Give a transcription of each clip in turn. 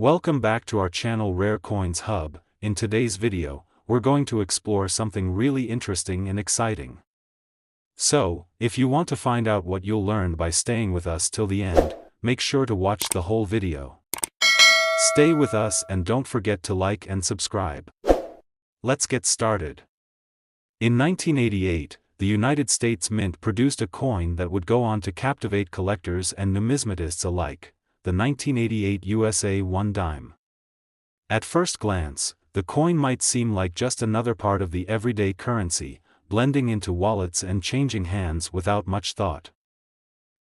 Welcome back to our channel Rare Coins Hub. In today's video, we're going to explore something really interesting and exciting. So, if you want to find out what you'll learn by staying with us till the end, make sure to watch the whole video. Stay with us and don't forget to like and subscribe. Let's get started. In 1988, the United States Mint produced a coin that would go on to captivate collectors and numismatists alike, the 1988 USA 1 dime. At first glance, the coin might seem like just another part of the everyday currency, blending into wallets and changing hands without much thought.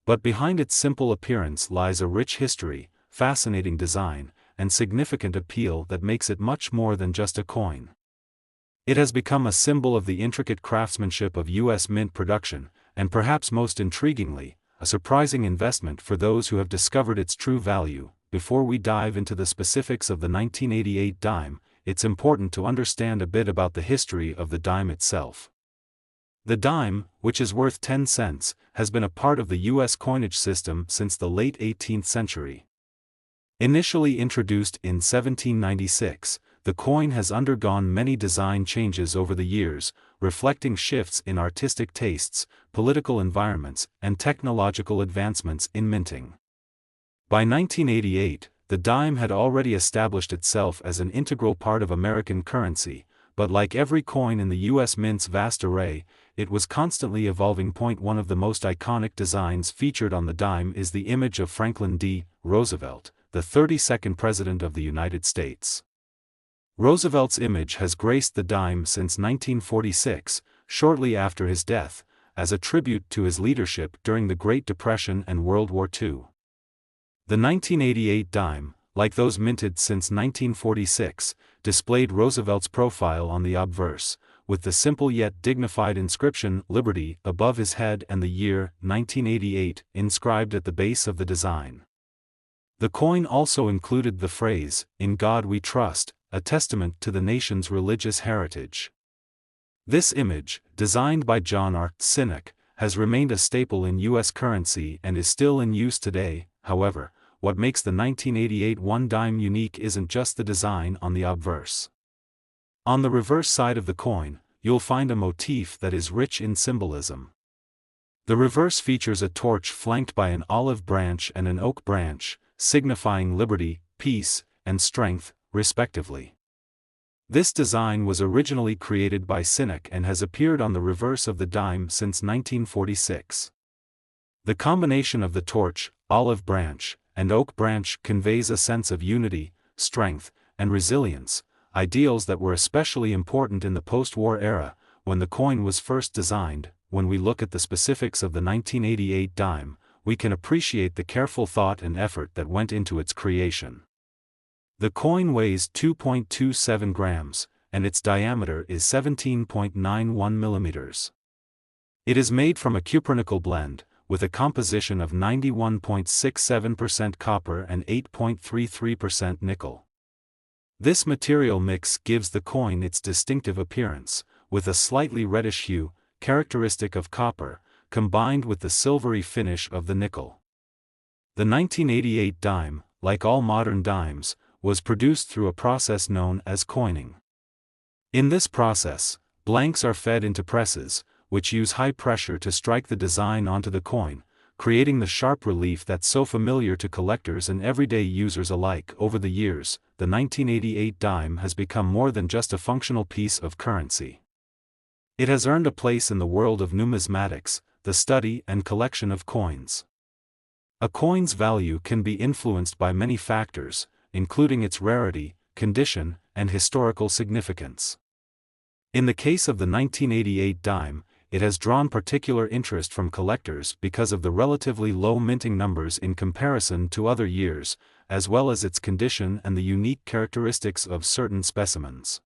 But behind its simple appearance lies a rich history, fascinating design, and significant appeal that makes it much more than just a coin. It has become a symbol of the intricate craftsmanship of U.S. mint production, and perhaps most intriguingly, a surprising investment for those who have discovered its true value. Before we dive into the specifics of the 1988 dime, it's important to understand a bit about the history of the dime itself. The dime, which is worth 10 cents, has been a part of the U.S. coinage system since the late 18th century. Initially introduced in 1796, the coin has undergone many design changes over the years, reflecting shifts in artistic tastes, political environments, and technological advancements in minting. By 1988, the dime had already established itself as an integral part of American currency, but like every coin in the U.S. Mint's vast array, it was constantly evolving. One of the most iconic designs featured on the dime is the image of Franklin D. Roosevelt, the 32nd President of the United States. Roosevelt's image has graced the dime since 1946, shortly after his death, as a tribute to his leadership during the Great Depression and World War II. The 1988 dime, like those minted since 1946, displayed Roosevelt's profile on the obverse, with the simple yet dignified inscription "Liberty" above his head and the year 1988 inscribed at the base of the design. The coin also included the phrase, "In God We Trust," a testament to the nation's religious heritage. This image, designed by John R. Sinnock, has remained a staple in U.S. currency and is still in use today. However, what makes the 1988 1 dime unique isn't just the design on the obverse. On the reverse side of the coin, you'll find a motif that is rich in symbolism. The reverse features a torch flanked by an olive branch and an oak branch, signifying liberty, peace, and strength, respectively. This design was originally created by Sinnock and has appeared on the reverse of the dime since 1946. The combination of the torch, olive branch, and oak branch conveys a sense of unity, strength, and resilience, ideals that were especially important in the post-war era, when the coin was first designed. When we look at the specifics of the 1988 dime, we can appreciate the careful thought and effort that went into its creation. The coin weighs 2.27 grams, and its diameter is 17.91 millimeters. It is made from a cupronickel blend, with a composition of 91.67% copper and 8.33% nickel. This material mix gives the coin its distinctive appearance, with a slightly reddish hue, characteristic of copper, combined with the silvery finish of the nickel. The 1988 dime, like all modern dimes, was produced through a process known as coining. In this process, blanks are fed into presses, which use high pressure to strike the design onto the coin, creating the sharp relief that's so familiar to collectors and everyday users alike. Over the years, the 1988 dime has become more than just a functional piece of currency. It has earned a place in the world of numismatics, the study and collection of coins. A coin's value can be influenced by many factors, including its rarity, condition, and historical significance. In the case of the 1988 dime, it has drawn particular interest from collectors because of the relatively low minting numbers in comparison to other years, as well as its condition and the unique characteristics of certain specimens.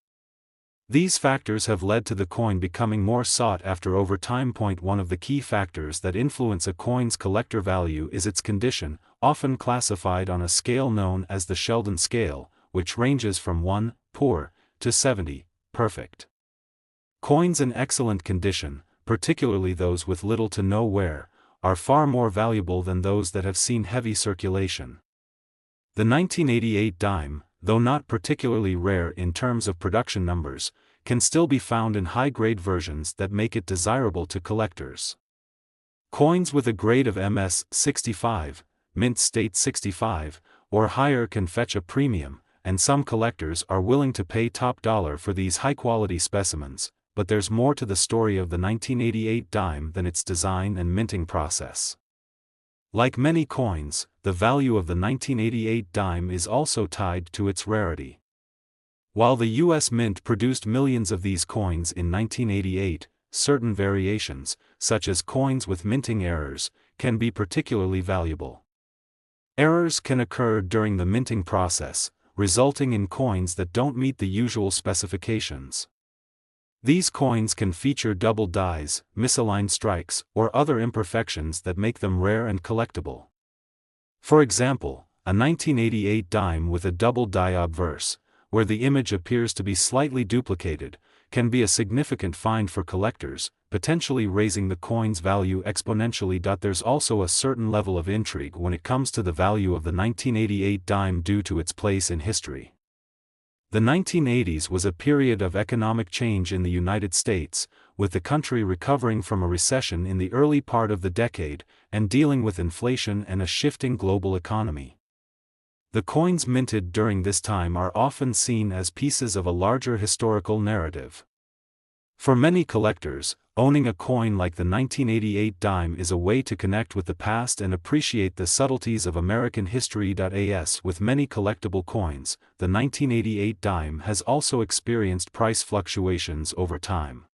These factors have led to the coin becoming more sought after over time. One of the key factors that influence a coin's collector value is its condition, often classified on a scale known as the Sheldon scale, which ranges from 1, poor, to 70, perfect. Coins in excellent condition, particularly those with little to no wear, are far more valuable than those that have seen heavy circulation. The 1988 dime, though not particularly rare in terms of production numbers, can still be found in high-grade versions that make it desirable to collectors. Coins with a grade of MS 65, mint state 65, or higher can fetch a premium, and some collectors are willing to pay top dollar for these high-quality specimens, but there's more to the story of the 1988 dime than its design and minting process. Like many coins, the value of the 1988 dime is also tied to its rarity. While the U.S. Mint produced millions of these coins in 1988, certain variations, such as coins with minting errors, can be particularly valuable. Errors can occur during the minting process, resulting in coins that don't meet the usual specifications. These coins can feature double dies, misaligned strikes, or other imperfections that make them rare and collectible. For example, a 1988 dime with a double die obverse, where the image appears to be slightly duplicated, can be a significant find for collectors, potentially raising the coin's value exponentially. There's also a certain level of intrigue when it comes to the value of the 1988 dime due to its place in history. The 1980s was a period of economic change in the United States, with the country recovering from a recession in the early part of the decade, and dealing with inflation and a shifting global economy. The coins minted during this time are often seen as pieces of a larger historical narrative. For many collectors, owning a coin like the 1988 dime is a way to connect with the past and appreciate the subtleties of American history. As with many collectible coins, the 1988 dime has also experienced price fluctuations over time.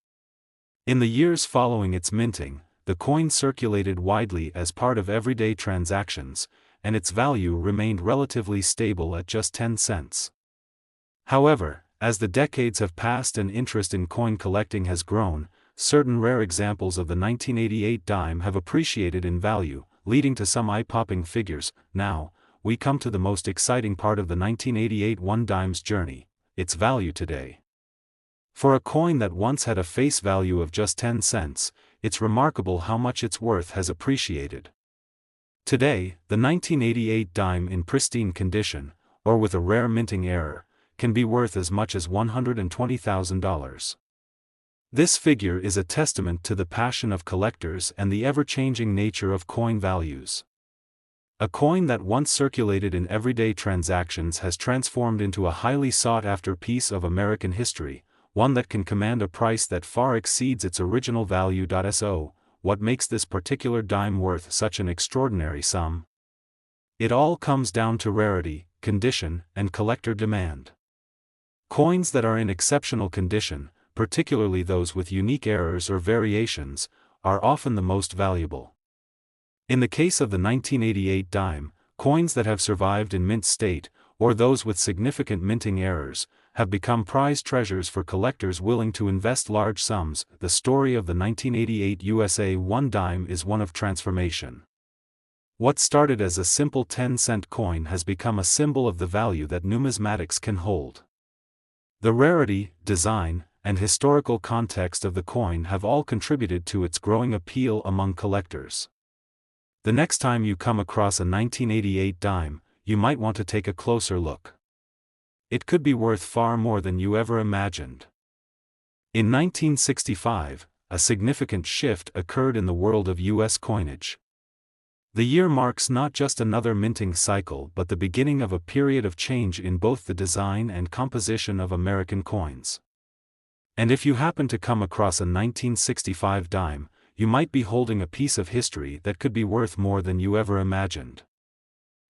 In the years following its minting, the coin circulated widely as part of everyday transactions, and its value remained relatively stable at just 10 cents. However, as the decades have passed and interest in coin collecting has grown, certain rare examples of the 1988 dime have appreciated in value, leading to some eye-popping figures. Now, we come to the most exciting part of the 1988 dime's journey: its value today. For a coin that once had a face value of just 10 cents, it's remarkable how much its worth has appreciated. Today, the 1988 dime in pristine condition, or with a rare minting error, can be worth as much as $120,000. This figure is a testament to the passion of collectors and the ever-changing nature of coin values. A coin that once circulated in everyday transactions has transformed into a highly sought-after piece of American history, one that can command a price that far exceeds its original value. So, what makes this particular dime worth such an extraordinary sum? It all comes down to rarity, condition, and collector demand. Coins that are in exceptional condition, particularly those with unique errors or variations, are often the most valuable. In the case of the 1988 dime, coins that have survived in mint state, or those with significant minting errors, have become prized treasures for collectors willing to invest large sums. The story of the 1988 USA 1 dime is one of transformation. What started as a simple 10-cent coin has become a symbol of the value that numismatics can hold. The rarity, design, and historical context of the coin have all contributed to its growing appeal among collectors. The next time you come across a 1988 dime, you might want to take a closer look. It could be worth far more than you ever imagined. In 1965, a significant shift occurred in the world of U.S. coinage. The year marks not just another minting cycle but the beginning of a period of change in both the design and composition of American coins. And if you happen to come across a 1965 dime, you might be holding a piece of history that could be worth more than you ever imagined.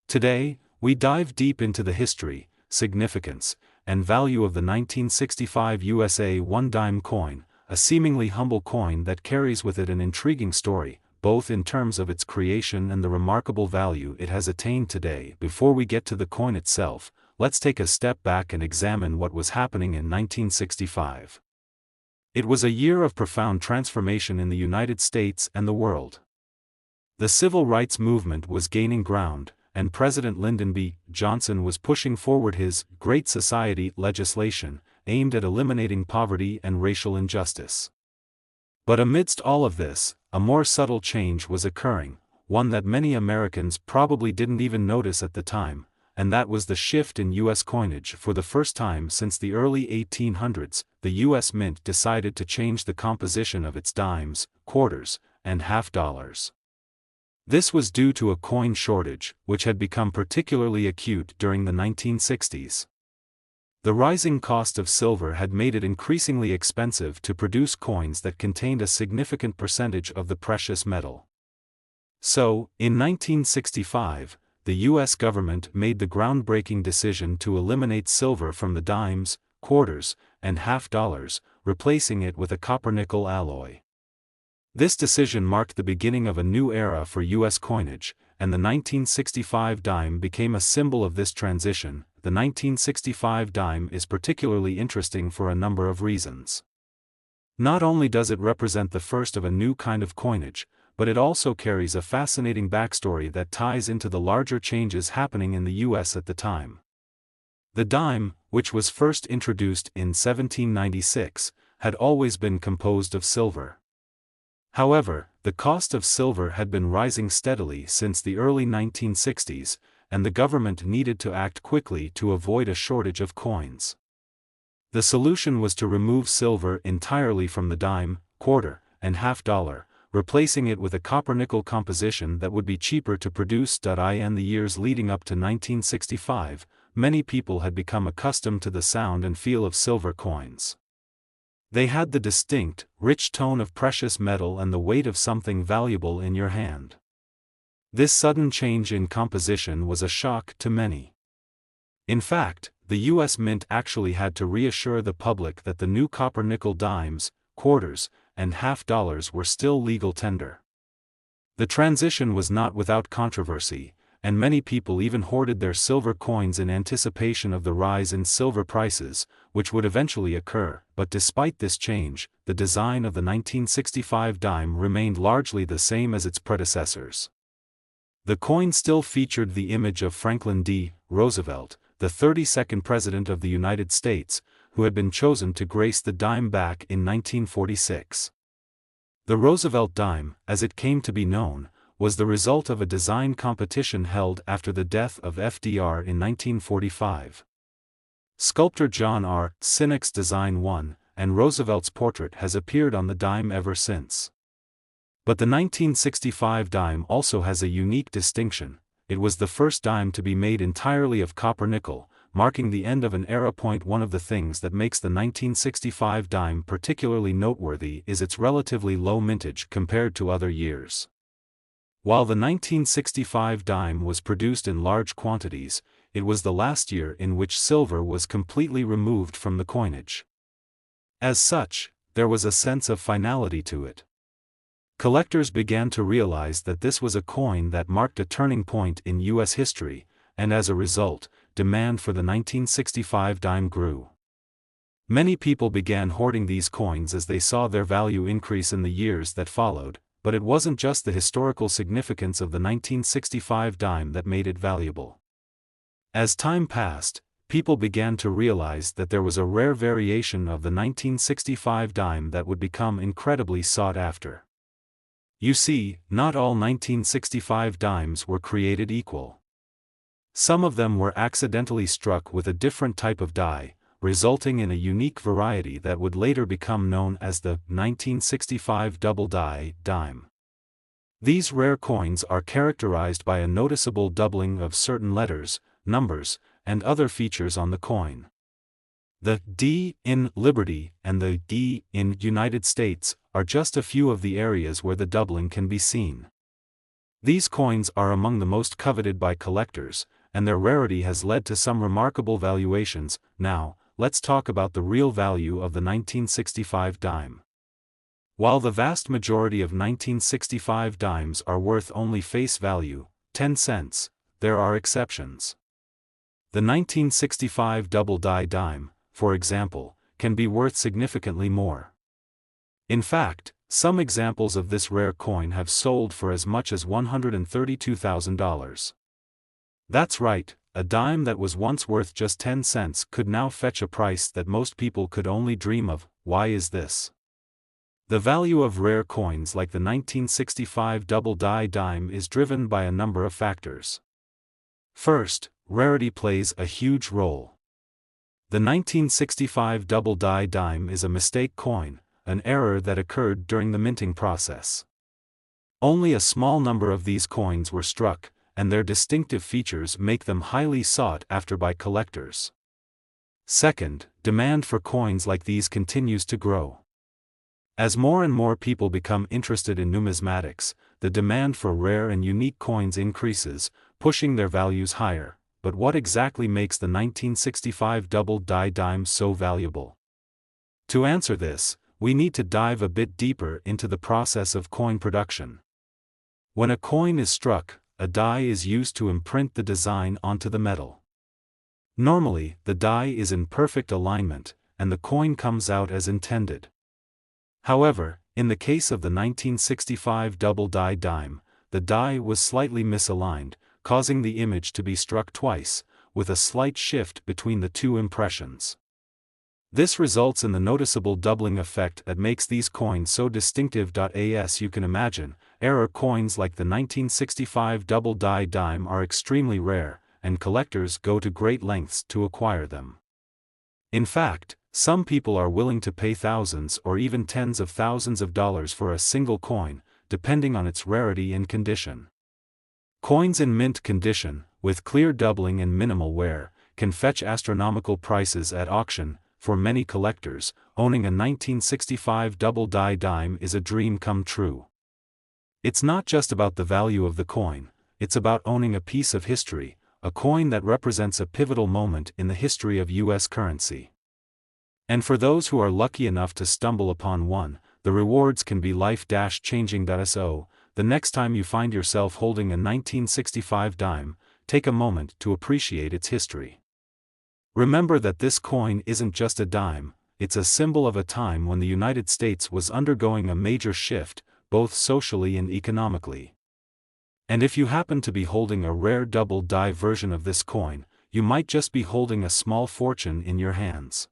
Today, we dive deep into the history, significance, and value of the 1965 USA 1 dime coin, a seemingly humble coin that carries with it an intriguing story, both in terms of its creation and the remarkable value it has attained today. Before we get to the coin itself, let's take a step back and examine what was happening in 1965. It was a year of profound transformation in the United States and the world. The civil rights movement was gaining ground, and President Lyndon B. Johnson was pushing forward his Great Society legislation, aimed at eliminating poverty and racial injustice. But amidst all of this, a more subtle change was occurring, one that many Americans probably didn't even notice at the time: and that was the shift in U.S. coinage. For the first time since the early 1800s, the U.S. Mint decided to change the composition of its dimes, quarters, and half dollars. This was due to a coin shortage, which had become particularly acute during the 1960s. The rising cost of silver had made it increasingly expensive to produce coins that contained a significant percentage of the precious metal. So, in 1965, the U.S. government made the groundbreaking decision to eliminate silver from the dimes, quarters, and half dollars, replacing it with a copper-nickel alloy. This decision marked the beginning of a new era for U.S. coinage, and the 1965 dime became a symbol of this transition. The 1965 dime is particularly interesting for a number of reasons. Not only does it represent the first of a new kind of coinage, but it also carries a fascinating backstory that ties into the larger changes happening in the U.S. at the time. The dime, which was first introduced in 1796, had always been composed of silver. However, the cost of silver had been rising steadily since the early 1960s, and the government needed to act quickly to avoid a shortage of coins. The solution was to remove silver entirely from the dime, quarter, and half dollar, replacing it with a copper-nickel composition that would be cheaper to produce. In the years leading up to 1965, many people had become accustomed to the sound and feel of silver coins. They had the distinct, rich tone of precious metal and the weight of something valuable in your hand. This sudden change in composition was a shock to many. In fact, the U.S. Mint actually had to reassure the public that the new copper-nickel dimes, quarters, and half dollars were still legal tender. The transition was not without controversy, and many people even hoarded their silver coins in anticipation of the rise in silver prices, which would eventually occur. But despite this change, the design of the 1965 dime remained largely the same as its predecessors. The coin still featured the image of Franklin D. Roosevelt, the 32nd President of the United States, who had been chosen to grace the dime back in 1946. The Roosevelt dime, as it came to be known, was the result of a design competition held after the death of FDR in 1945. Sculptor John R. Sinnock's design won, and Roosevelt's portrait has appeared on the dime ever since. But the 1965 dime also has a unique distinction: it was the first dime to be made entirely of copper-nickel, marking the end of an era. One of the things that makes the 1965 dime particularly noteworthy is its relatively low mintage compared to other years. While the 1965 dime was produced in large quantities, it was the last year in which silver was completely removed from the coinage. As such, there was a sense of finality to it. Collectors began to realize that this was a coin that marked a turning point in U.S. history, and as a result, demand for the 1965 dime grew. Many people began hoarding these coins as they saw their value increase in the years that followed, but it wasn't just the historical significance of the 1965 dime that made it valuable. As time passed, people began to realize that there was a rare variation of the 1965 dime that would become incredibly sought after. You see, not all 1965 dimes were created equal. Some of them were accidentally struck with a different type of die, resulting in a unique variety that would later become known as the 1965 double die dime. These rare coins are characterized by a noticeable doubling of certain letters, numbers, and other features on the coin. The D in Liberty and the D in United States are just a few of the areas where the doubling can be seen. These coins are among the most coveted by collectors, and their rarity has led to some remarkable valuations. Now, let's talk about the real value of the 1965 dime. While the vast majority of 1965 dimes are worth only face value, 10 cents, there are exceptions. The 1965 double die dime, for example, can be worth significantly more. In fact, some examples of this rare coin have sold for as much as $132,000. That's right, a dime that was once worth just 10 cents could now fetch a price that most people could only dream of. Why is this? The value of rare coins like the 1965 double die dime is driven by a number of factors. First, rarity plays a huge role. The 1965 double die dime is a mistake coin, an error that occurred during the minting process. Only a small number of these coins were struck, and their distinctive features make them highly sought after by collectors. Second, demand for coins like these continues to grow. As more and more people become interested in numismatics, the demand for rare and unique coins increases, pushing their values higher. But what exactly makes the 1965 double die dime so valuable? To answer this, we need to dive a bit deeper into the process of coin production. When a coin is struck, a die is used to imprint the design onto the metal. Normally, the die is in perfect alignment, and the coin comes out as intended. However, in the case of the 1965 double die dime, the die was slightly misaligned, causing the image to be struck twice, with a slight shift between the two impressions. This results in the noticeable doubling effect that makes these coins so distinctive. As you can imagine, error coins like the 1965 double die dime are extremely rare, and collectors go to great lengths to acquire them. In fact, some people are willing to pay thousands or even tens of thousands of dollars for a single coin, depending on its rarity and condition. Coins in mint condition, with clear doubling and minimal wear, can fetch astronomical prices at auction. For many collectors, owning a 1965 double die dime is a dream come true. It's not just about the value of the coin, it's about owning a piece of history, a coin that represents a pivotal moment in the history of U.S. currency. And for those who are lucky enough to stumble upon one, the rewards can be life-changing. So, the next time you find yourself holding a 1965 dime, take a moment to appreciate its history. Remember that this coin isn't just a dime, it's a symbol of a time when the United States was undergoing a major shift, both socially and economically. And if you happen to be holding a rare double die version of this coin, you might just be holding a small fortune in your hands.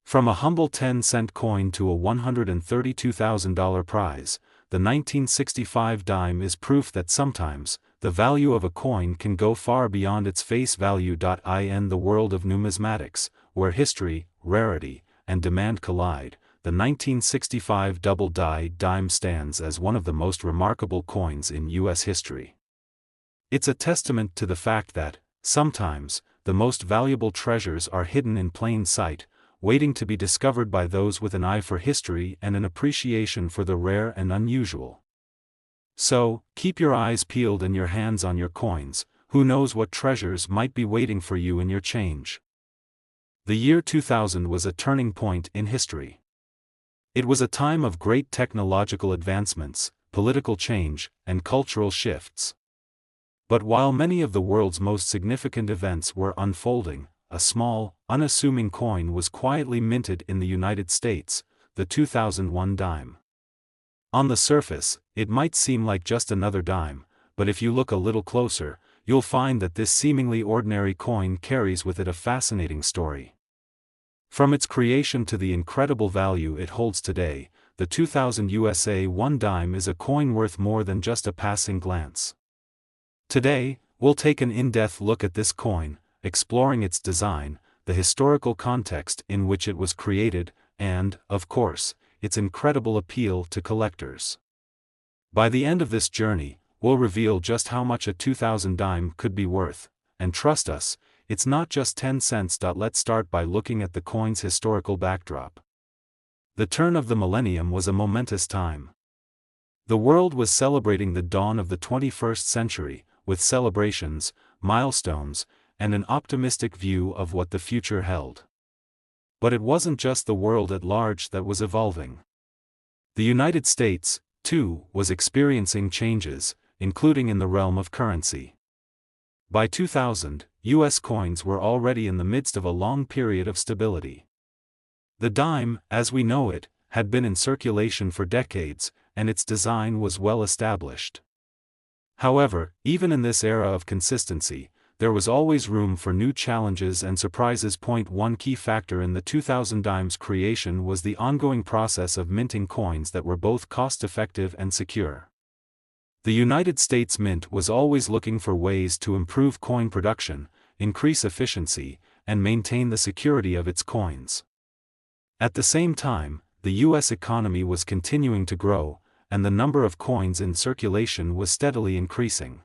From a humble 10-cent coin to a $132,000 prize, the 1965 dime is proof that sometimes, the value of a coin can go far beyond its face value. In the world of numismatics, where history, rarity, and demand collide, the 1965 double die dime stands as one of the most remarkable coins in U.S. history. It's a testament to the fact that, sometimes, the most valuable treasures are hidden in plain sight, waiting to be discovered by those with an eye for history and an appreciation for the rare and unusual. So, keep your eyes peeled and your hands on your coins. Who knows what treasures might be waiting for you in your change. The year 2000 was a turning point in history. It was a time of great technological advancements, political change, and cultural shifts. But while many of the world's most significant events were unfolding, a small, unassuming coin was quietly minted in the United States, the 2001 dime. On the surface, it might seem like just another dime, but if you look a little closer, you'll find that this seemingly ordinary coin carries with it a fascinating story. From its creation to the incredible value it holds today, the 2000 USA 1 dime is a coin worth more than just a passing glance. Today, we'll take an in-depth look at this coin, exploring its design, the historical context in which it was created, and, of course, its incredible appeal to collectors. By the end of this journey, we'll reveal just how much a 2000 dime could be worth, and trust us, it's not just 10 cents. Let's start by looking at the coin's historical backdrop. The turn of the millennium was a momentous time. The world was celebrating the dawn of the 21st century, with celebrations, milestones, and an optimistic view of what the future held. But it wasn't just the world at large that was evolving. The United States, too, was experiencing changes, including in the realm of currency. By 2000, U.S. coins were already in the midst of a long period of stability. The dime, as we know it, had been in circulation for decades, and its design was well established. However, even in this era of consistency, there was always room for new challenges and surprises. One key factor in the 2000 dime's creation was the ongoing process of minting coins that were both cost-effective and secure. The United States Mint was always looking for ways to improve coin production, increase efficiency, and maintain the security of its coins. At the same time, the U.S. economy was continuing to grow, and the number of coins in circulation was steadily increasing.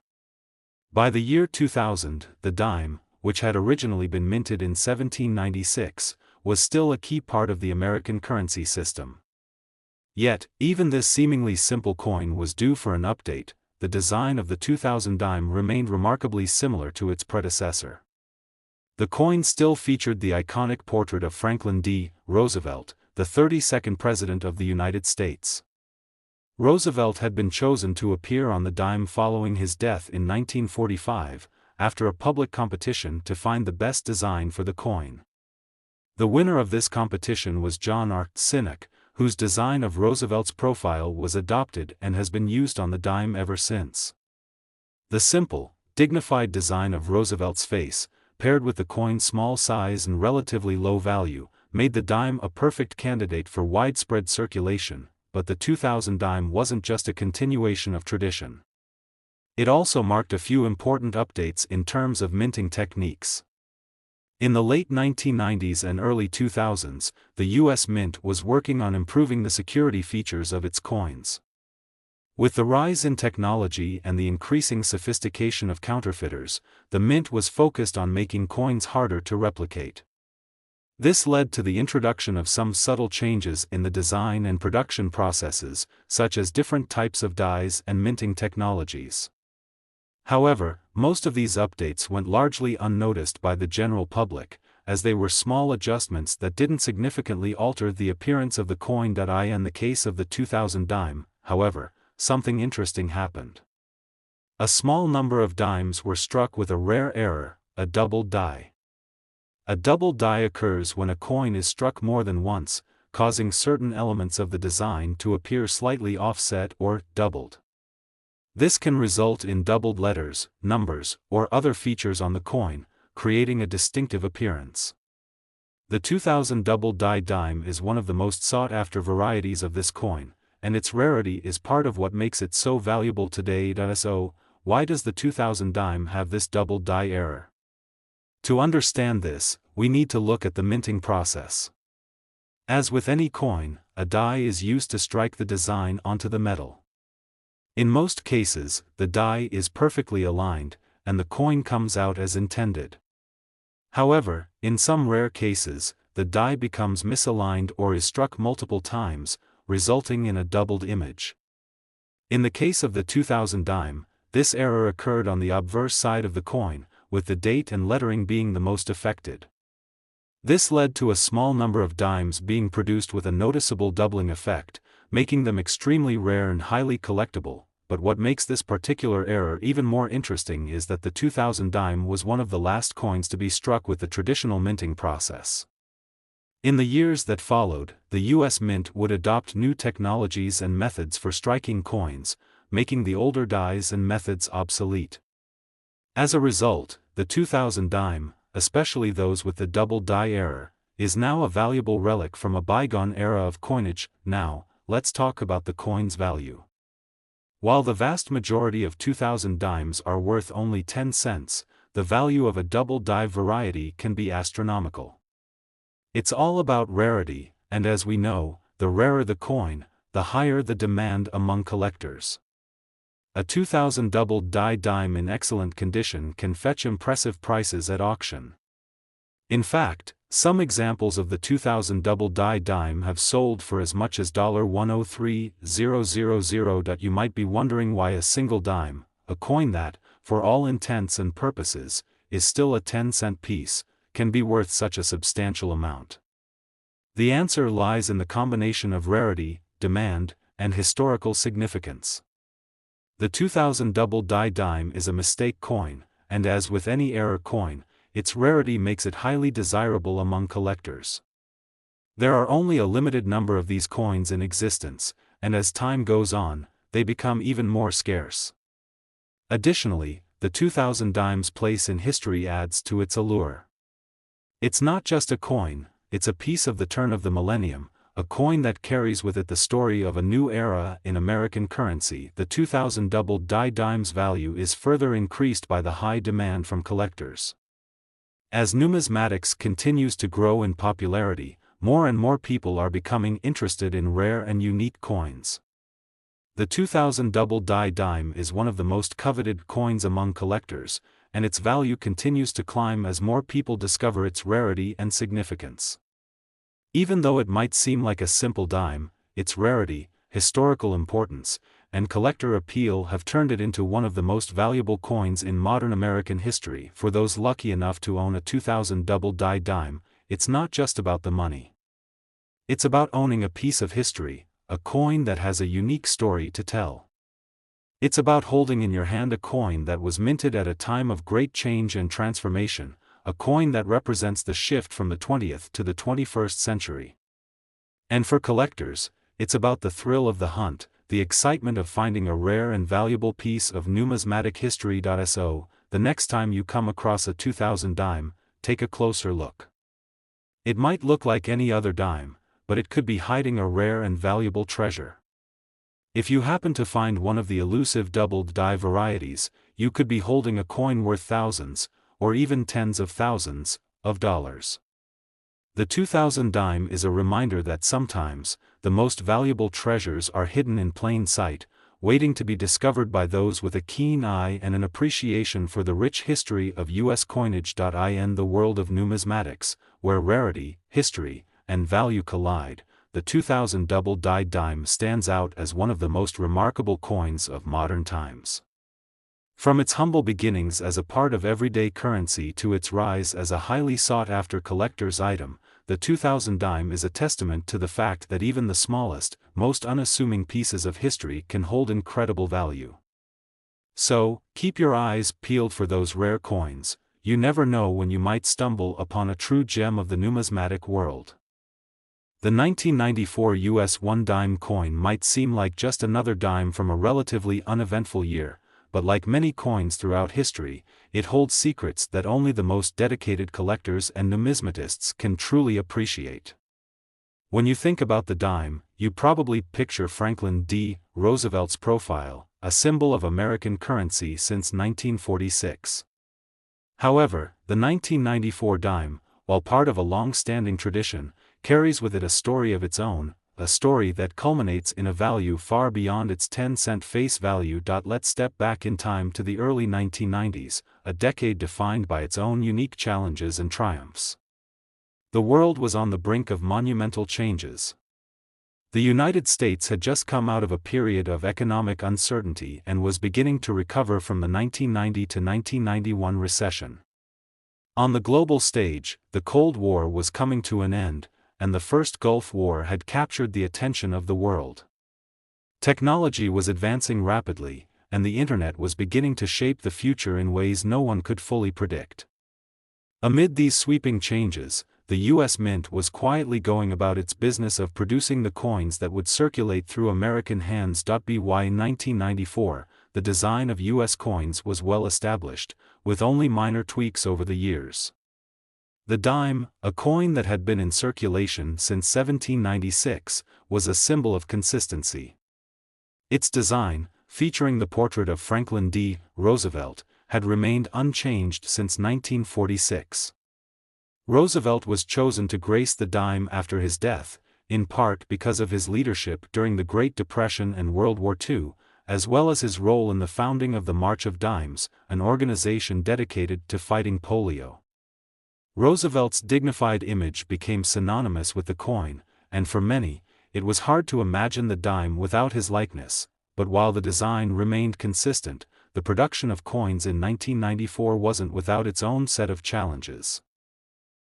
By the year 2000, the dime, which had originally been minted in 1796, was still a key part of the American currency system. Yet, even this seemingly simple coin was due for an update. The design of the 2000 dime remained remarkably similar to its predecessor. The coin still featured the iconic portrait of Franklin D. Roosevelt, the 32nd President of the United States. Roosevelt had been chosen to appear on the dime following his death in 1945, after a public competition to find the best design for the coin. The winner of this competition was John R. Sinnock, whose design of Roosevelt's profile was adopted and has been used on the dime ever since. The simple, dignified design of Roosevelt's face, paired with the coin's small size and relatively low value, made the dime a perfect candidate for widespread circulation, but the 2000 dime wasn't just a continuation of tradition. It also marked a few important updates in terms of minting techniques. In the late 1990s and early 2000s, the U.S. Mint was working on improving the security features of its coins. With the rise in technology and the increasing sophistication of counterfeiters, the Mint was focused on making coins harder to replicate. This led to the introduction of some subtle changes in the design and production processes, such as different types of dies and minting technologies. However, most of these updates went largely unnoticed by the general public, as they were small adjustments that didn't significantly alter the appearance of the coin. In the case of the 2000 dime, however, something interesting happened. A small number of dimes were struck with a rare error, a doubled die. A doubled die occurs when a coin is struck more than once, causing certain elements of the design to appear slightly offset or doubled. This can result in doubled letters, numbers, or other features on the coin, creating a distinctive appearance. The 2000 double die dime is one of the most sought-after varieties of this coin, and its rarity is part of what makes it so valuable today. So, why does the 2000 dime have this double die error? To understand this, we need to look at the minting process. As with any coin, a die is used to strike the design onto the metal. In most cases, the die is perfectly aligned, and the coin comes out as intended. However, in some rare cases, the die becomes misaligned or is struck multiple times, resulting in a doubled image. In the case of the 2000 dime, this error occurred on the obverse side of the coin, with the date and lettering being the most affected. This led to a small number of dimes being produced with a noticeable doubling effect, making them extremely rare and highly collectible. But what makes this particular error even more interesting is that the 2000 dime was one of the last coins to be struck with the traditional minting process. In the years that followed, the U.S. Mint would adopt new technologies and methods for striking coins, making the older dies and methods obsolete. As a result, the 2000 dime, especially those with the double die error, is now a valuable relic from a bygone era of coinage. Now, let's talk about the coin's value. While the vast majority of 2000 dimes are worth only 10 cents, the value of a double die variety can be astronomical. It's all about rarity, and as we know, the rarer the coin, the higher the demand among collectors. A 2000 double die dime in excellent condition can fetch impressive prices at auction. In fact, some examples of the 2000 double die dime have sold for as much as $103,000. You might be wondering why a single dime, a coin that, for all intents and purposes, is still a 10-cent piece, can be worth such a substantial amount. The answer lies in the combination of rarity, demand, and historical significance. The 2000 double die dime is a mistake coin, and as with any error coin, its rarity makes it highly desirable among collectors. There are only a limited number of these coins in existence, and as time goes on, they become even more scarce. Additionally, the 2000 dime's place in history adds to its allure. It's not just a coin, it's a piece of the turn of the millennium, a coin that carries with it the story of a new era in American currency. The 2000 doubled die dime's value is further increased by the high demand from collectors. As numismatics continues to grow in popularity, more and more people are becoming interested in rare and unique coins. The 2000 double die dime is one of the most coveted coins among collectors, and its value continues to climb as more people discover its rarity and significance. Even though it might seem like a simple dime, its rarity, historical importance, and collector appeal have turned it into one of the most valuable coins in modern American history. For those lucky enough to own a 2000 double die dime, it's not just about the money. It's about owning a piece of history, a coin that has a unique story to tell. It's about holding in your hand a coin that was minted at a time of great change and transformation, a coin that represents the shift from the 20th to the 21st century. And for collectors, it's about the thrill of the hunt, the excitement of finding a rare and valuable piece of numismatic history. So, the next time you come across a 2000 dime, take a closer look. It might look like any other dime, but it could be hiding a rare and valuable treasure. If you happen to find one of the elusive doubled die varieties, you could be holding a coin worth thousands, or even tens of thousands, of dollars. The 2000 dime is a reminder that sometimes, the most valuable treasures are hidden in plain sight, waiting to be discovered by those with a keen eye and an appreciation for the rich history of U.S. coinage. In the world of numismatics, where rarity, history, and value collide, the 2000 double die dime stands out as one of the most remarkable coins of modern times. From its humble beginnings as a part of everyday currency to its rise as a highly sought-after collector's item, the 2000 dime is a testament to the fact that even the smallest, most unassuming pieces of history can hold incredible value. So, keep your eyes peeled for those rare coins. You never know when you might stumble upon a true gem of the numismatic world. The 1994 US 1 dime coin might seem like just another dime from a relatively uneventful year, but like many coins throughout history, it holds secrets that only the most dedicated collectors and numismatists can truly appreciate. When you think about the dime, you probably picture Franklin D. Roosevelt's profile, a symbol of American currency since 1946. However, the 1994 dime, while part of a long-standing tradition, carries with it a story of its own, a story that culminates in a value far beyond its 10-cent face value. Let's step back in time to the early 1990s, a decade defined by its own unique challenges and triumphs. The world was on the brink of monumental changes. The United States had just come out of a period of economic uncertainty and was beginning to recover from the 1990 to 1991 recession. On the global stage, the Cold War was coming to an end, and the First Gulf War had captured the attention of the world. Technology was advancing rapidly, and the internet was beginning to shape the future in ways no one could fully predict. Amid these sweeping changes, the U.S. Mint was quietly going about its business of producing the coins that would circulate through American hands. By 1994, the design of U.S. coins was well established, with only minor tweaks over the years. The dime, a coin that had been in circulation since 1796, was a symbol of consistency. Its design, featuring the portrait of Franklin D. Roosevelt, had remained unchanged since 1946. Roosevelt was chosen to grace the dime after his death, in part because of his leadership during the Great Depression and World War II, as well as his role in the founding of the March of Dimes, an organization dedicated to fighting polio. Roosevelt's dignified image became synonymous with the coin, and for many, it was hard to imagine the dime without his likeness. But while the design remained consistent, the production of coins in 1994 wasn't without its own set of challenges.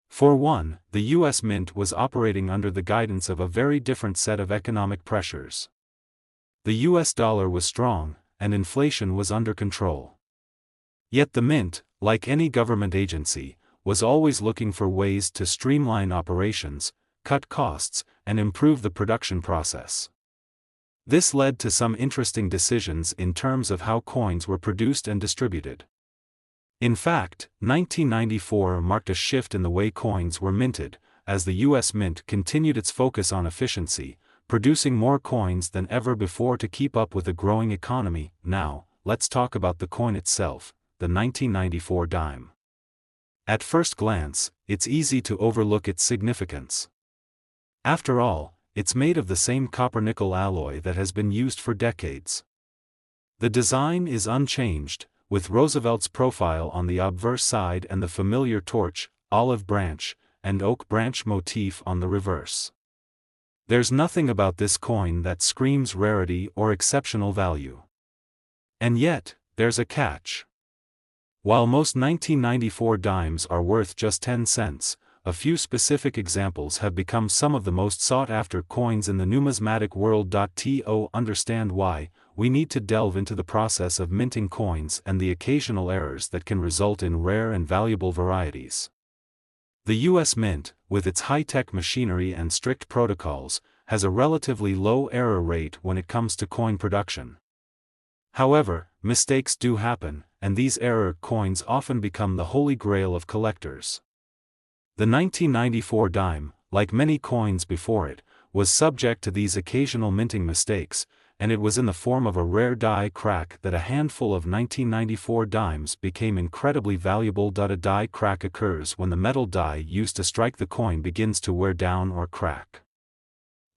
For one, the U.S. Mint was operating under the guidance of a very different set of economic pressures. The U.S. dollar was strong, and inflation was under control. Yet the Mint, like any government agency, was always looking for ways to streamline operations, cut costs, and improve the production process. This led to some interesting decisions in terms of how coins were produced and distributed. In fact, 1994 marked a shift in the way coins were minted, as the U.S. Mint continued its focus on efficiency, producing more coins than ever before to keep up with the growing economy. Now, let's talk about the coin itself, the 1994 dime. At first glance, it's easy to overlook its significance. After all, it's made of the same copper-nickel alloy that has been used for decades. The design is unchanged, with Roosevelt's profile on the obverse side and the familiar torch, olive branch, and oak branch motif on the reverse. There's nothing about this coin that screams rarity or exceptional value. And yet, there's a catch. While most 1994 dimes are worth just 10 cents, a few specific examples have become some of the most sought-after coins in the numismatic world. To understand why, we need to delve into the process of minting coins and the occasional errors that can result in rare and valuable varieties. The U.S. Mint, with its high-tech machinery and strict protocols, has a relatively low error rate when it comes to coin production. However, mistakes do happen, and these error coins often become the holy grail of collectors. The 1994 dime, like many coins before it, was subject to these occasional minting mistakes, and it was in the form of a rare die crack that a handful of 1994 dimes became incredibly valuable. A die crack occurs when the metal die used to strike the coin begins to wear down or crack.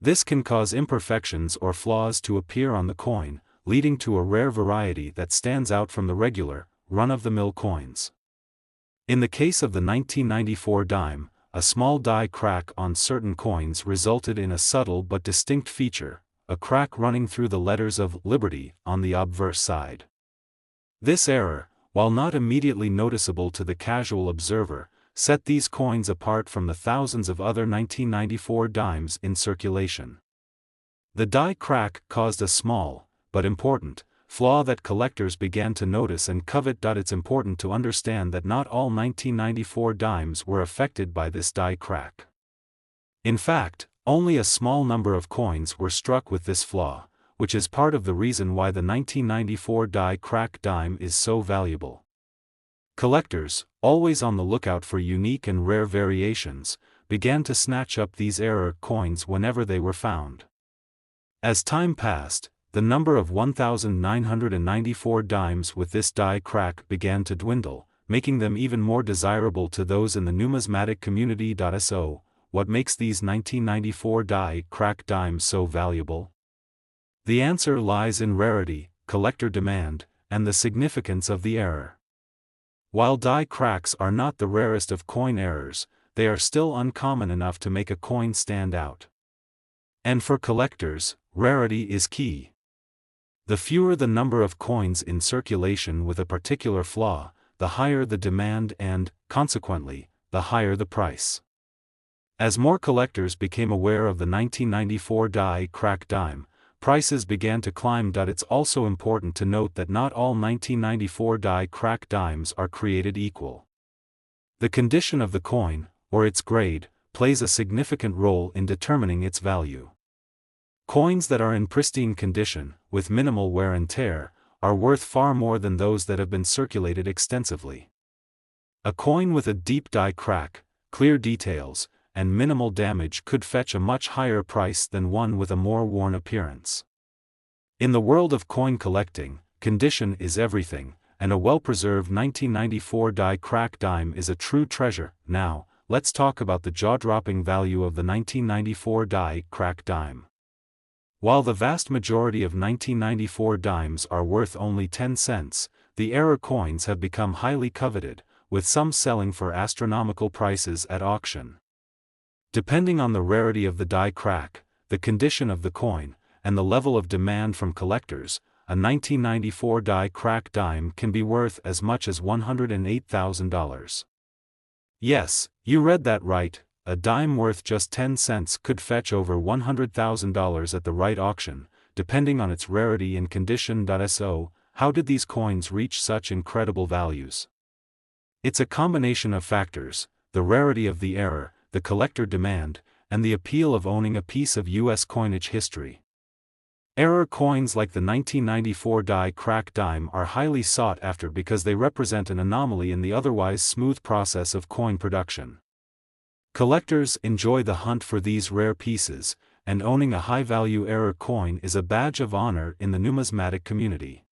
This can cause imperfections or flaws to appear on the coin, leading to a rare variety that stands out from the regular, run-of-the-mill coins. In the case of the 1994 dime, a small die crack on certain coins resulted in a subtle but distinct feature, a crack running through the letters of Liberty on the obverse side. This error, while not immediately noticeable to the casual observer, set these coins apart from the thousands of other 1994 dimes in circulation. The die crack caused a small, but important, flaw that collectors began to notice and covet. It's important to understand that not all 1994 dimes were affected by this die crack. In fact, only a small number of coins were struck with this flaw, which is part of the reason why the 1994 die crack dime is so valuable. Collectors, always on the lookout for unique and rare variations, began to snatch up these error coins whenever they were found. As time passed, the number of 1,994 dimes with this die crack began to dwindle, making them even more desirable to those in the numismatic community. So, what makes these 1994 die crack dimes so valuable? The answer lies in rarity, collector demand, and the significance of the error. While die cracks are not the rarest of coin errors, they are still uncommon enough to make a coin stand out. And for collectors, rarity is key. The fewer the number of coins in circulation with a particular flaw, the higher the demand and, consequently, the higher the price. As more collectors became aware of the 1994 die crack dime, prices began to climb. It's also important to note that not all 1994 die crack dimes are created equal. The condition of the coin, or its grade, plays a significant role in determining its value. Coins that are in pristine condition, with minimal wear and tear, are worth far more than those that have been circulated extensively. A coin with a deep die crack, clear details, and minimal damage could fetch a much higher price than one with a more worn appearance. In the world of coin collecting, condition is everything, and a well-preserved 1994 die crack dime is a true treasure. Now, let's talk about the jaw-dropping value of the 1994 die crack dime. While the vast majority of 1994 dimes are worth only 10 cents, the error coins have become highly coveted, with some selling for astronomical prices at auction. Depending on the rarity of the die crack, the condition of the coin, and the level of demand from collectors, a 1994 die crack dime can be worth as much as $108,000. Yes, you read that right, a dime worth just 10 cents could fetch over $100,000 at the right auction, depending on its rarity and condition. So, how did these coins reach such incredible values? It's a combination of factors: the rarity of the error, the collector demand, and the appeal of owning a piece of U.S. coinage history. Error coins like the 1994 die crack dime are highly sought after because they represent an anomaly in the otherwise smooth process of coin production. Collectors enjoy the hunt for these rare pieces, and owning a high-value error coin is a badge of honor in the numismatic community.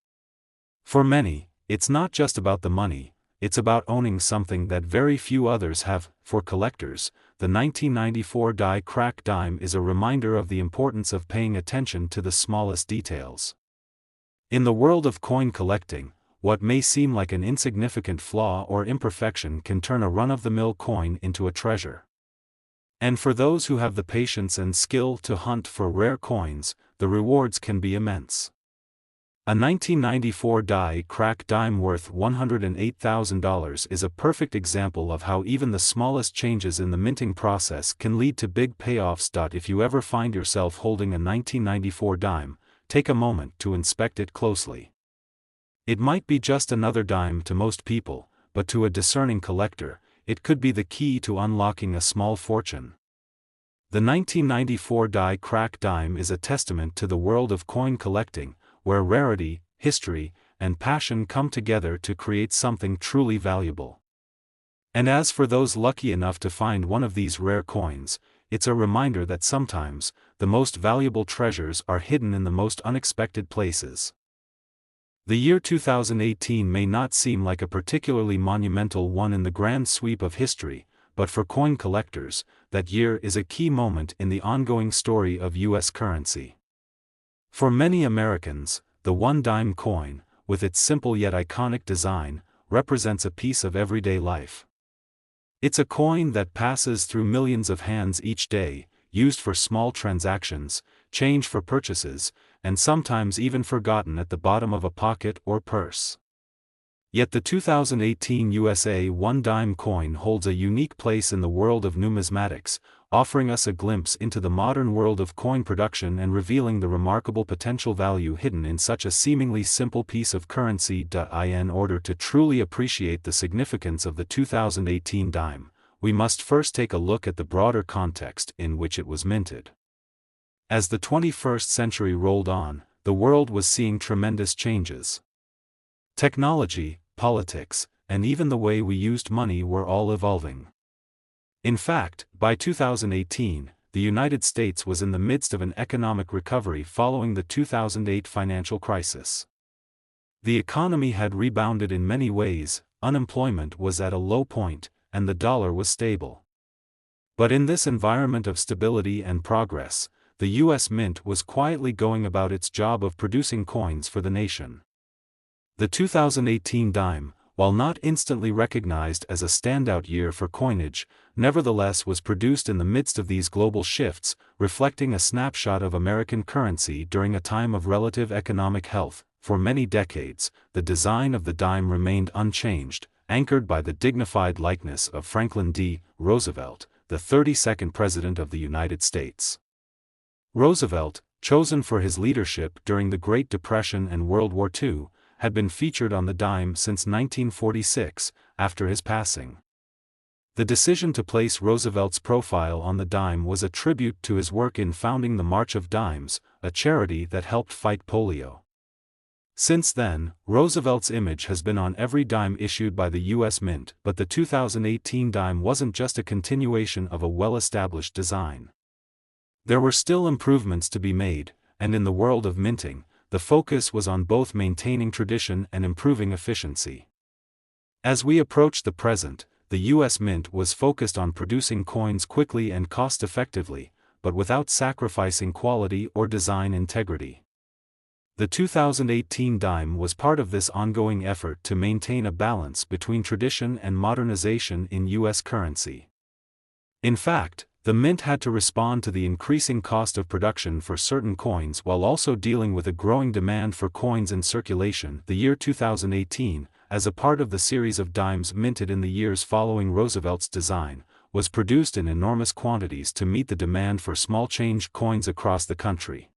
For many, it's not just about the money, it's about owning something that very few others have. For collectors, the 1994 die crack dime is a reminder of the importance of paying attention to the smallest details. In the world of coin collecting, what may seem like an insignificant flaw or imperfection can turn a run-of-the-mill coin into a treasure. And for those who have the patience and skill to hunt for rare coins, the rewards can be immense. A 1994 die crack dime worth $108,000 is a perfect example of how even the smallest changes in the minting process can lead to big payoffs. If you ever find yourself holding a 1994 dime, take a moment to inspect it closely. It might be just another dime to most people, but to a discerning collector, it could be the key to unlocking a small fortune. The 1994 die crack dime is a testament to the world of coin collecting, where rarity, history, and passion come together to create something truly valuable. And as for those lucky enough to find one of these rare coins, it's a reminder that sometimes, the most valuable treasures are hidden in the most unexpected places. The year 2018 may not seem like a particularly monumental one in the grand sweep of history, but for coin collectors, that year is a key moment in the ongoing story of U.S. currency. For many Americans, the one-dime coin, with its simple yet iconic design, represents a piece of everyday life. It's a coin that passes through millions of hands each day, used for small transactions, change for purchases, and sometimes even forgotten at the bottom of a pocket or purse. Yet the 2018 USA one-dime coin holds a unique place in the world of numismatics, offering us a glimpse into the modern world of coin production and revealing the remarkable potential value hidden in such a seemingly simple piece of currency. In order to truly appreciate the significance of the 2018 dime, we must first take a look at the broader context in which it was minted. As the 21st century rolled on, the world was seeing tremendous changes. Technology, politics, and even the way we used money were all evolving. In fact, by 2018, the United States was in the midst of an economic recovery following the 2008 financial crisis. The economy had rebounded in many ways, unemployment was at a low point, and the dollar was stable. But in this environment of stability and progress, the U.S. Mint was quietly going about its job of producing coins for the nation. The 2018 dime, while not instantly recognized as a standout year for coinage, nevertheless was produced in the midst of these global shifts, reflecting a snapshot of American currency during a time of relative economic health. For many decades, the design of the dime remained unchanged, anchored by the dignified likeness of Franklin D. Roosevelt, the 32nd President of the United States. Roosevelt, chosen for his leadership during the Great Depression and World War II, had been featured on the dime since 1946, after his passing. The decision to place Roosevelt's profile on the dime was a tribute to his work in founding the March of Dimes, a charity that helped fight polio. Since then, Roosevelt's image has been on every dime issued by the U.S. Mint, but the 2018 dime wasn't just a continuation of a well-established design. There were still improvements to be made, and in the world of minting, the focus was on both maintaining tradition and improving efficiency. As we approach the present, the U.S. Mint was focused on producing coins quickly and cost-effectively, but without sacrificing quality or design integrity. The 2018 dime was part of this ongoing effort to maintain a balance between tradition and modernization in U.S. currency. In fact, the Mint had to respond to the increasing cost of production for certain coins while also dealing with a growing demand for coins in circulation. The year 2018, as a part of the series of dimes minted in the years following Roosevelt's design, was produced in enormous quantities to meet the demand for small change coins across the country.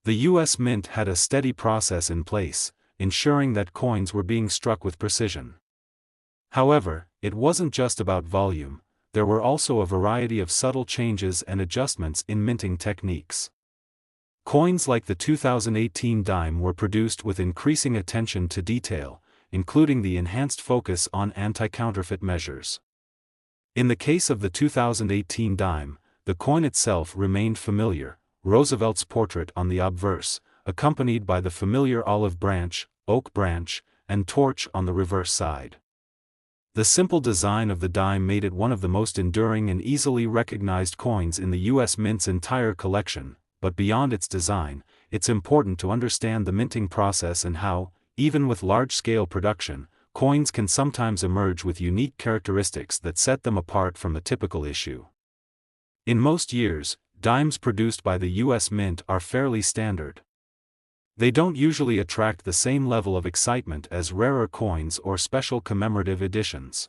The U.S. Mint had a steady process in place, ensuring that coins were being struck with precision. However, it wasn't just about volume. There were also a variety of subtle changes and adjustments in minting techniques. Coins like the 2018 dime were produced with increasing attention to detail, including the enhanced focus on anti-counterfeit measures. In the case of the 2018 dime, the coin itself remained familiar, Roosevelt's portrait on the obverse, accompanied by the familiar olive branch, oak branch, and torch on the reverse side. The simple design of the dime made it one of the most enduring and easily recognized coins in the U.S. Mint's entire collection, but beyond its design, it's important to understand the minting process and how, even with large-scale production, coins can sometimes emerge with unique characteristics that set them apart from the typical issue. In most years, dimes produced by the U.S. Mint are fairly standard. They don't usually attract the same level of excitement as rarer coins or special commemorative editions.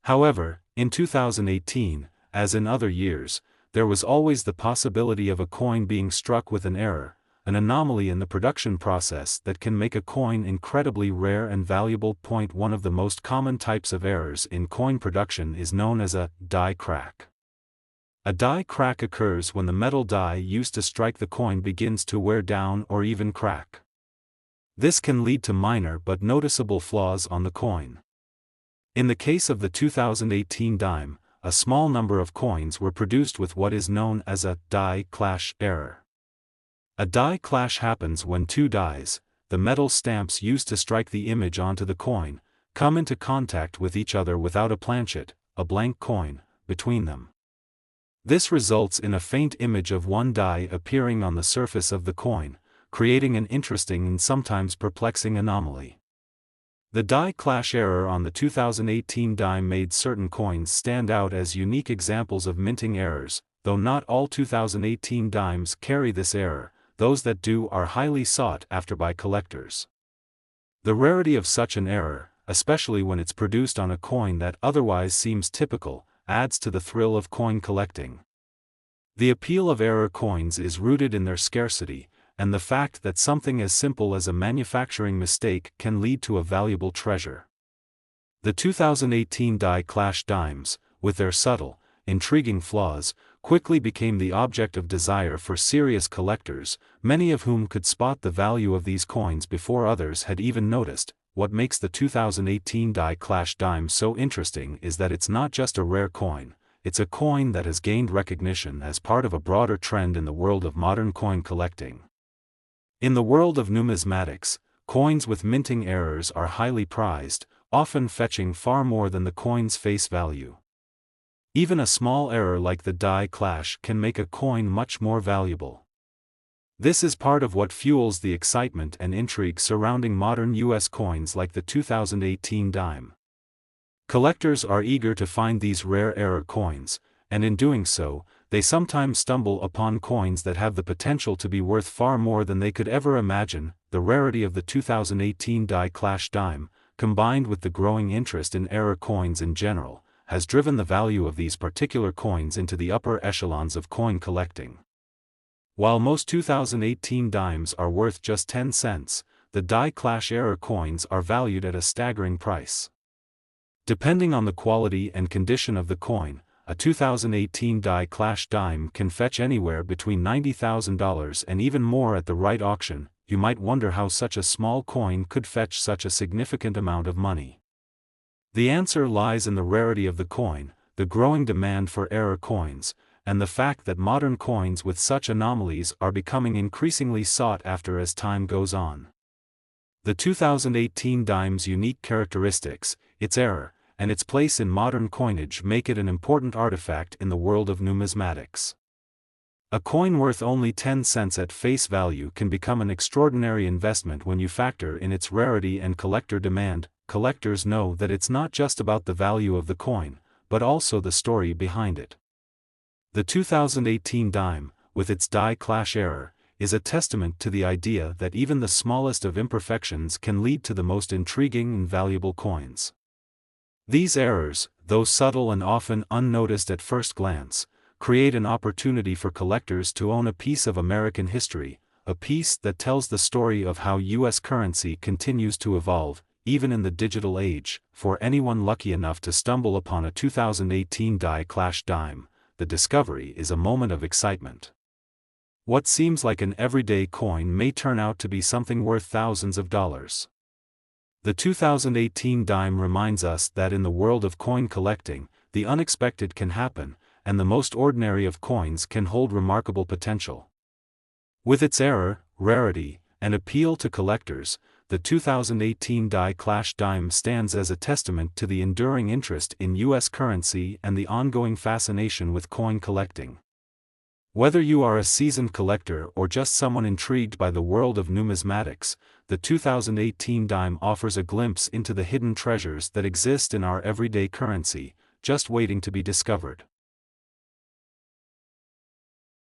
However, in 2018, as in other years, there was always the possibility of a coin being struck with an error, an anomaly in the production process that can make a coin incredibly rare and valuable. One of the most common types of errors in coin production is known as a die crack. A die crack occurs when the metal die used to strike the coin begins to wear down or even crack. This can lead to minor but noticeable flaws on the coin. In the case of the 2018 dime, a small number of coins were produced with what is known as a die clash error. A die clash happens when two dies, the metal stamps used to strike the image onto the coin, come into contact with each other without a planchet, a blank coin, between them. This results in a faint image of one die appearing on the surface of the coin, creating an interesting and sometimes perplexing anomaly. The die clash error on the 2018 dime made certain coins stand out as unique examples of minting errors, though not all 2018 dimes carry this error. Those that do are highly sought after by collectors. The rarity of such an error, especially when it's produced on a coin that otherwise seems typical, adds to the thrill of coin collecting. The appeal of error coins is rooted in their scarcity, and the fact that something as simple as a manufacturing mistake can lead to a valuable treasure. The 2018 die clash dimes, with their subtle, intriguing flaws, quickly became the object of desire for serious collectors, many of whom could spot the value of these coins before others had even noticed. What makes the 2018 die clash dime so interesting is that it's not just a rare coin, it's a coin that has gained recognition as part of a broader trend in the world of modern coin collecting. In the world of numismatics, coins with minting errors are highly prized, often fetching far more than the coin's face value. Even a small error like the die clash can make a coin much more valuable. This is part of what fuels the excitement and intrigue surrounding modern U.S. coins like the 2018 dime. Collectors are eager to find these rare error coins, and in doing so, they sometimes stumble upon coins that have the potential to be worth far more than they could ever imagine. The rarity of the 2018 die clash dime, combined with the growing interest in error coins in general, has driven the value of these particular coins into the upper echelons of coin collecting. While most 2018 dimes are worth just 10 cents, the die clash error coins are valued at a staggering price. Depending on the quality and condition of the coin, a 2018 die clash dime can fetch anywhere between $90,000 and even more at the right auction. You might wonder how such a small coin could fetch such a significant amount of money. The answer lies in the rarity of the coin, the growing demand for error coins, and the fact that modern coins with such anomalies are becoming increasingly sought after as time goes on. The 2018 dime's unique characteristics, its error, and its place in modern coinage make it an important artifact in the world of numismatics. A coin worth only 10 cents at face value can become an extraordinary investment when you factor in its rarity and collector demand. Collectors know that it's not just about the value of the coin, but also the story behind it. The 2018 dime, with its die clash error, is a testament to the idea that even the smallest of imperfections can lead to the most intriguing and valuable coins. These errors, though subtle and often unnoticed at first glance, create an opportunity for collectors to own a piece of American history, a piece that tells the story of how U.S. currency continues to evolve, even in the digital age. For anyone lucky enough to stumble upon a 2018 die clash dime, the discovery is a moment of excitement. What seems like an everyday coin may turn out to be something worth thousands of dollars. The 2018 dime reminds us that in the world of coin collecting, the unexpected can happen, and the most ordinary of coins can hold remarkable potential. With its error, rarity, and appeal to collectors, the 2018 Die-Clash dime stands as a testament to the enduring interest in U.S. currency and the ongoing fascination with coin collecting. Whether you are a seasoned collector or just someone intrigued by the world of numismatics, the 2018 dime offers a glimpse into the hidden treasures that exist in our everyday currency, just waiting to be discovered.